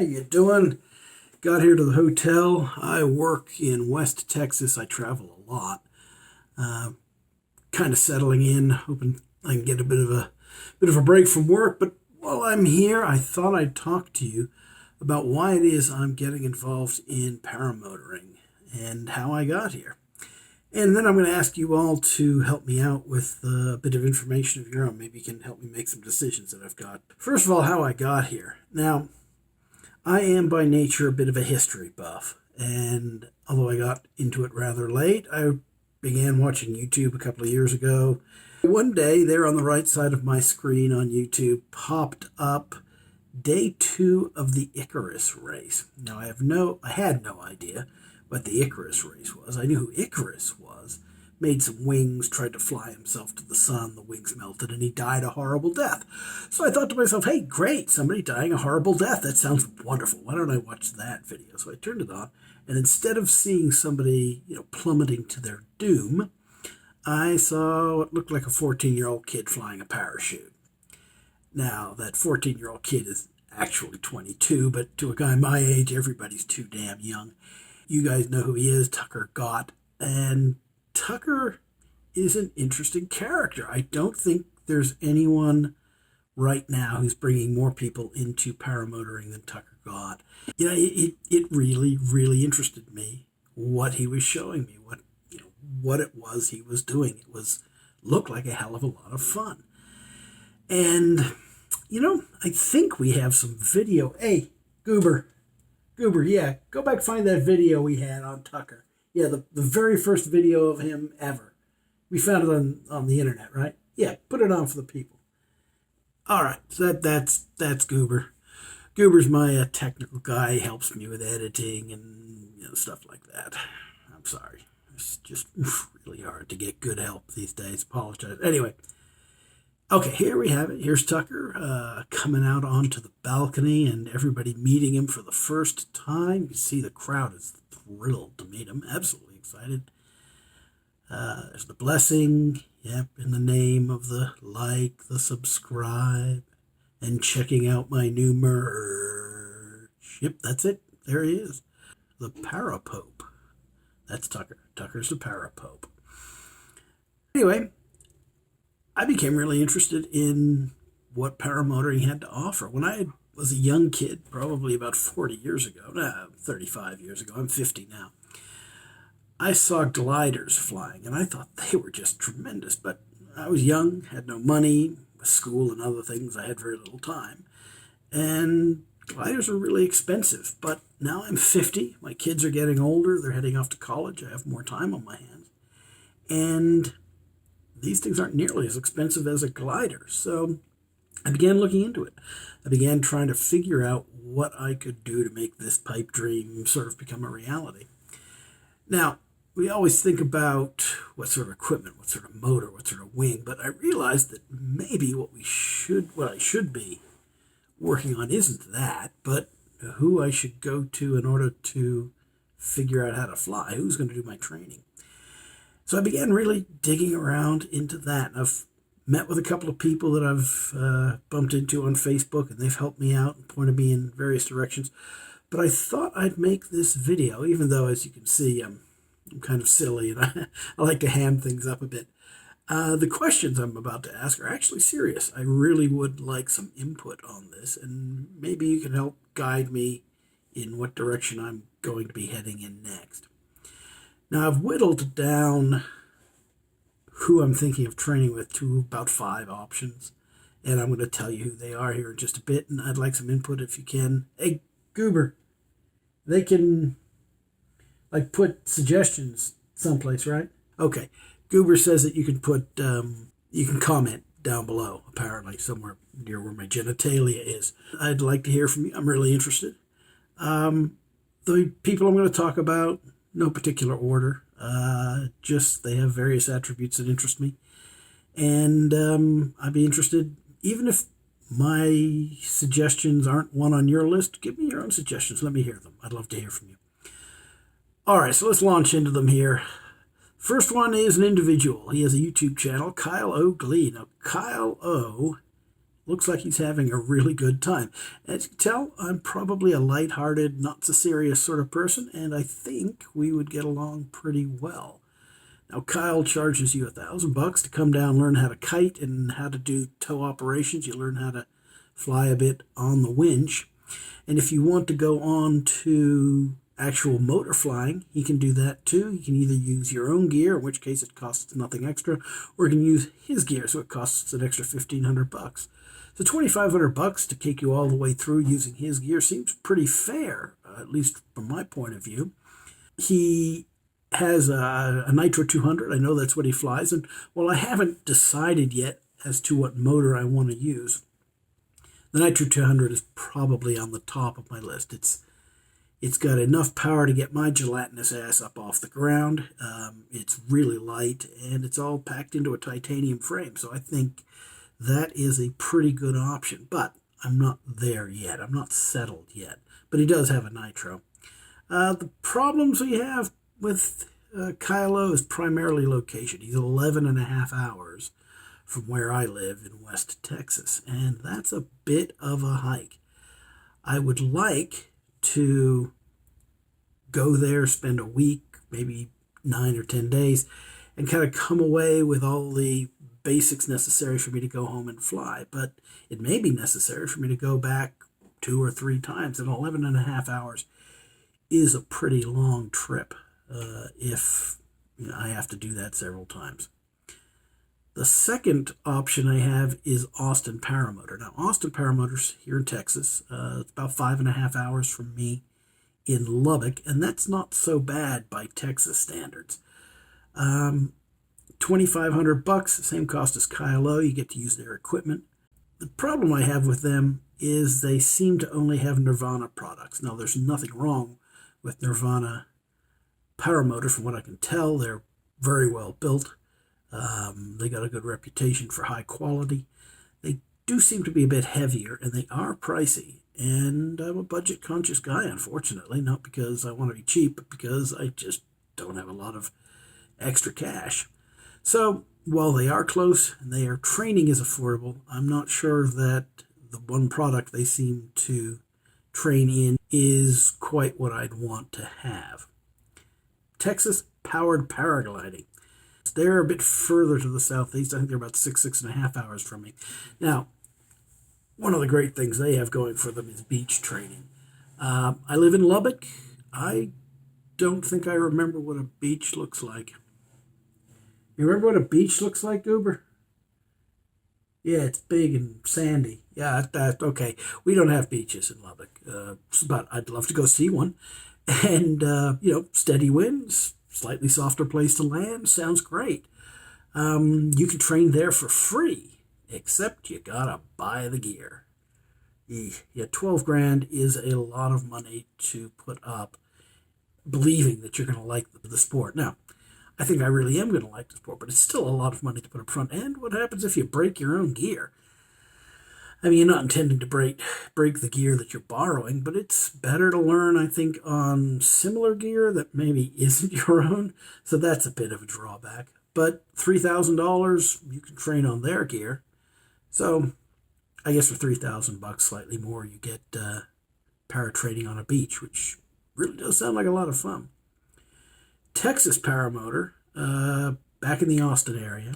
you doing? Got here to the hotel. I work in West Texas. I travel a lot. Kind of settling in, hoping I can get a bit of a break from work. But while I'm here, I thought I'd talk to you about why it is I'm getting involved in paramotoring and how I got here. And then I'm going to ask you all to help me out with a bit of information of your own. Maybe you can help me make some decisions that I've got. First of all, how I got here. Now, I am by nature a bit of a history buff. And although I got into it rather late, I began watching YouTube a couple of years ago. One day, there on the right side of my screen on YouTube popped up day 2 of the Icarus race. Now, I had no idea what the Icarus race was. I knew who Icarus was. Made some wings, tried to fly himself to the sun. The wings melted, and he died a horrible death. So I thought to myself, hey, great, somebody dying a horrible death. That sounds wonderful. Why don't I watch that video? So I turned it on, and instead of seeing somebody, plummeting to their doom, I saw what looked like a 14-year-old kid flying a parachute. Now, that 14-year-old kid is actually 22, but to a guy my age, everybody's too damn young. You guys know who he is, Tucker Gott. And Tucker is an interesting character. I don't think there's anyone right now who's bringing more people into paramotoring than Tucker Gott. It really, really interested me what he was showing me, what it was he was doing. It looked like a hell of a lot of fun. And, I think we have some video. Hey, Goober, yeah, go back and find that video we had on Tucker. Yeah, the very first video of him ever. We found it on the internet, right? Yeah, put it on for the people. All right, so that's Goober. Goober's my technical guy. He helps me with editing and stuff like that. I'm sorry. It's just really hard to get good help these days. Apologize. Anyway. Okay, here we have it. Here's Tucker coming out onto the balcony and everybody meeting him for the first time. You see the crowd is thrilled to meet him, absolutely excited. There's the blessing, yep, in the name of the like, the subscribe, and checking out my new merch. Yep, that's it. There he is. The Parapope. That's Tucker. Tucker's the Parapope. Anyway, I became really interested in what paramotoring had to offer. When I was a young kid, probably about 35 years ago, I'm 50 now, I saw gliders flying, and I thought they were just tremendous. But I was young, had no money, with school and other things, I had very little time. And gliders are really expensive. But now I'm 50, my kids are getting older, they're heading off to college, I have more time on my hands. And these things aren't nearly as expensive as a glider. So I began looking into it. I began trying to figure out what I could do to make this pipe dream sort of become a reality. Now, we always think about what sort of equipment, what sort of motor, what sort of wing, but I realized that maybe what I should be working on isn't that, but who I should go to in order to figure out how to fly, who's going to do my training. So I began really digging around into that. I've met with a couple of people that I've bumped into on Facebook, and they've helped me out and pointed me in various directions. But I thought I'd make this video, even though, as you can see, I'm kind of silly, and I like to ham things up a bit. The questions I'm about to ask are actually serious. I really would like some input on this, and maybe you can help guide me in what direction I'm going to be heading in next. Now, I've whittled down who I'm thinking of training with to about 5 options, and I'm going to tell you who they are here in just a bit, and I'd like some input if you can. Hey, Goober, they can, put suggestions someplace, right? Okay, Goober says that you can you can comment down below, apparently, somewhere near where my genitalia is. I'd like to hear from you. I'm really interested. The people I'm going to talk about, no particular order, just they have various attributes that interest me. And I'd be interested, even if my suggestions aren't one on your list, give me your own suggestions. Let me hear them. I'd love to hear from you. All right, so let's launch into them here. First one is an individual. He has a YouTube channel, Kyle O. Glee. Now, Kyle O looks like he's having a really good time. As you can tell, I'm probably a lighthearted, not so serious sort of person, and I think we would get along pretty well. Now, Kyle charges you $1,000 to come down, learn how to kite and how to do tow operations. You learn how to fly a bit on the winch. And if you want to go on to actual motor flying, he can do that too. You can either use your own gear, in which case it costs nothing extra, or you can use his gear, so it costs an extra $1,500. So $2,500 to take you all the way through using his gear seems pretty fair, at least from my point of view. He has a Nitro 200. I know that's what he flies, and well, I haven't decided yet as to what motor I want to use. The Nitro 200 is probably on the top of my list. It's got enough power to get my gelatinous ass up off the ground. It's really light, and it's all packed into a titanium frame, so I think that is a pretty good option. But I'm not there yet. I'm not settled yet. But he does have a Nitro. The problems we have with Kylo is primarily location. He's 11 and a half hours from where I live in West Texas, and that's a bit of a hike. I would like to go there, spend a week, maybe 9 or 10 days, and kind of come away with all the basics necessary for me to go home and fly. But it may be necessary for me to go back 2 or 3 times, and 11 and a half hours is a pretty long trip if I have to do that several times. The second option I have is Austin Paramotor. Now, Austin Paramotor's here in Texas. It's about 5.5 hours from me in Lubbock, and that's not so bad by Texas standards. $2,500, same cost as Kylo. You get to use their equipment. The problem I have with them is they seem to only have Nirvana products. Now, there's nothing wrong with Nirvana Paramotor. From what I can tell, they're very well built. They got a good reputation for high quality. They do seem to be a bit heavier, and they are pricey. And I'm a budget-conscious guy, unfortunately, not because I want to be cheap, but because I just don't have a lot of extra cash. So while they are close and their training is affordable, I'm not sure that the one product they seem to train in is quite what I'd want to have. Texas Powered Paragliding. They're a bit further to the southeast. I think they're about 6.5 hours from me. Now, one of the great things they have going for them is beach training. I live in Lubbock. I don't think I remember what a beach looks like. You remember what a beach looks like, Goober? Yeah, it's big and sandy. Yeah, okay. We don't have beaches in Lubbock, but I'd love to go see one. And, steady winds, slightly softer place to land, sounds great. You can train there for free, except you gotta buy the gear. Yeah, 12 grand is a lot of money to put up, believing that you're gonna like the sport. Now, I think I really am gonna like the sport, but it's still a lot of money to put up front. And what happens if you break your own gear? I mean, you're not intending to break the gear that you're borrowing, but it's better to learn, I think, on similar gear that maybe isn't your own. So that's a bit of a drawback. But $3,000, you can train on their gear. So I guess for $3,000, slightly more, you get paratraining on a beach, which really does sound like a lot of fun. Texas Paramotor, back in the Austin area,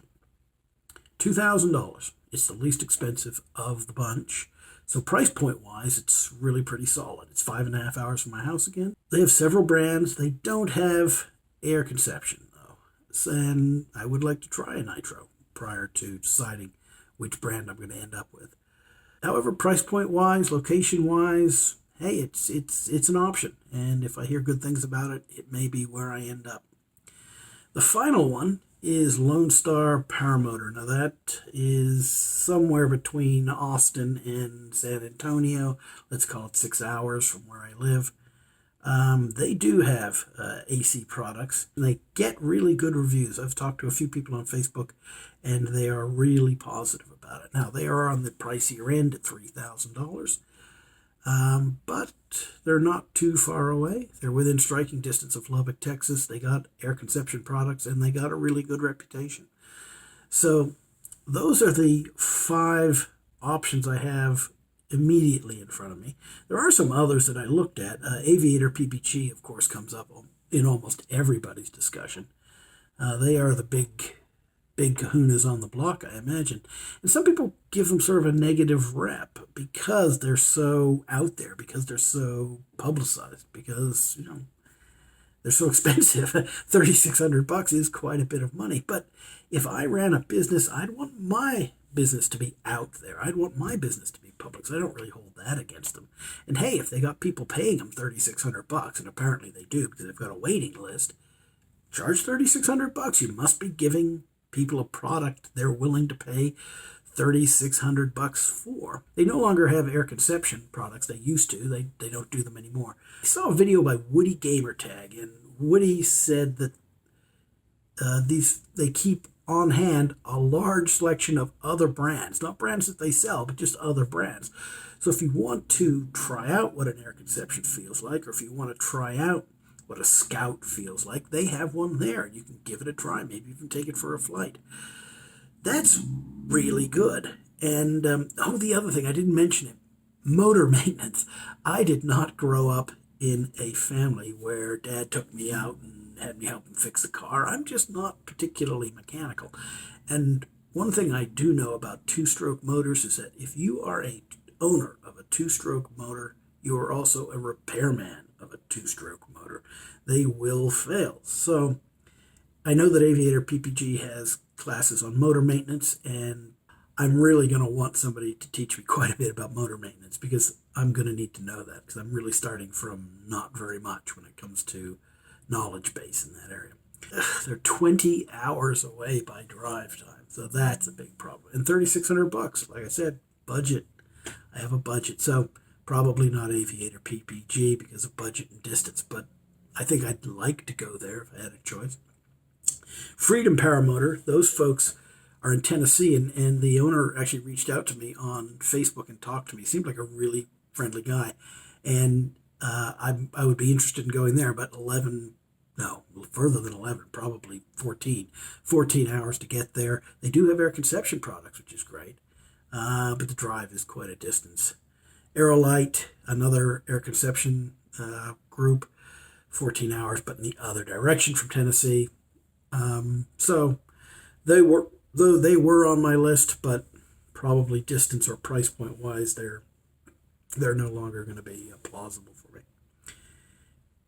$2,000. It's the least expensive of the bunch. So price point wise, it's really pretty solid. It's 5.5 hours from my house again. They have several brands. They don't have air conception though. And I would like to try a Nitro prior to deciding which brand I'm going to end up with. However, price point wise, location wise, hey, it's an option. And if I hear good things about it, it may be where I end up. The final one is Lone Star Paramotor. Now that is somewhere between Austin and San Antonio. Let's call it 6 hours from where I live. They do have AC products, and they get really good reviews. I've talked to a few people on Facebook, and they are really positive about it. Now, they are on the pricier end at $3,000, but they're not too far away. They're within striking distance of Lubbock, Texas. They got air conception products, and they got a really good reputation. So those are the 5 options I have immediately in front of me. There are some others that I looked at. Aviator PPG, of course, comes up in almost everybody's discussion. They are the big kahunas on the block, I imagine. And some people give them sort of a negative rep because they're so out there, because they're so publicized, because, they're so expensive. $3,600 is quite a bit of money. But if I ran a business, I'd want my business to be out there. I'd want my business to be public. So I don't really hold that against them. And hey, if they got people paying them $3,600, and apparently they do because they've got a waiting list, charge $3,600. You must be giving people a product they're willing to pay $3,600 for. They no longer have air conception products. They used to. They don't do them anymore. I saw a video by Woody Gamertag, and Woody said that they keep on hand a large selection of other brands, not brands that they sell, but just other brands. So if you want to try out what an air conception feels like, or if you want to try out what a Scout feels like, they have one there. You can give it a try, maybe even take it for a flight. That's really good. And, the other thing, I didn't mention it, motor maintenance. I did not grow up in a family where Dad took me out and had me help him fix the car. I'm just not particularly mechanical. And one thing I do know about two-stroke motors is that if you are a owner of a two-stroke motor, you are also a repairman of a two-stroke motor. They will fail. So I know that Aviator PPG has classes on motor maintenance, and I'm really going to want somebody to teach me quite a bit about motor maintenance because I'm going to need to know that because I'm really starting from not very much when it comes to knowledge base in that area. They're 20 hours away by drive time, so that's a big problem. And $3,600, like I said, budget. I have a budget, so probably not Aviator PPG because of budget and distance, but I think I'd like to go there if I had a choice. Freedom Paramotor, those folks are in Tennessee, and the owner actually reached out to me on Facebook and talked to me. He seemed like a really friendly guy, and I would be interested in going there, but further than 11, probably 14 hours to get there. They do have air conception products, which is great, but the drive is quite a distance. Aerolite, another air conception group, 14 hours, but in the other direction from Tennessee. So they were on my list, but probably distance or price point wise, they're no longer going to be plausible for me.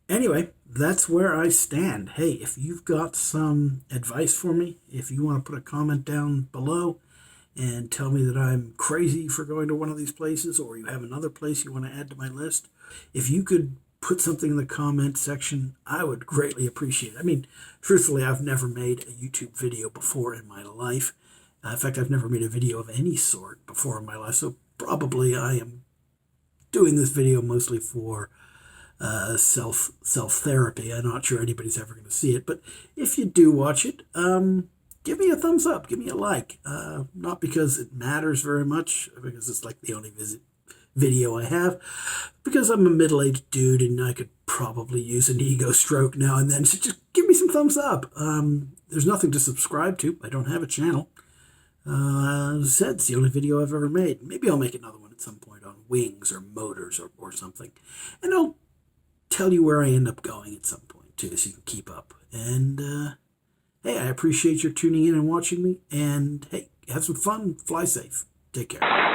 Anyway, that's where I stand. Hey, if you've got some advice for me, if you want to put a comment down below and tell me that I'm crazy for going to one of these places, or you have another place you want to add to my list, if you could put something in the comment section, I would greatly appreciate it. I mean, truthfully, I've never made a YouTube video before in my life. In fact, I've never made a video of any sort before in my life, so probably I am doing this video mostly for self-therapy. I'm not sure anybody's ever going to see it, but if you do watch it, give me a thumbs up, give me a like. Not because it matters very much, because it's like the only video I have, because I'm a middle-aged dude and I could probably use an ego stroke now and then, so just give me some thumbs up. There's nothing to subscribe to. I don't have a channel. As I said, it's the only video I've ever made. Maybe I'll make another one at some point on wings or motors or something, and I'll tell you where I end up going at some point too, so you can keep up. And hey, I appreciate your tuning in and watching me, and hey, have some fun, fly safe, take care.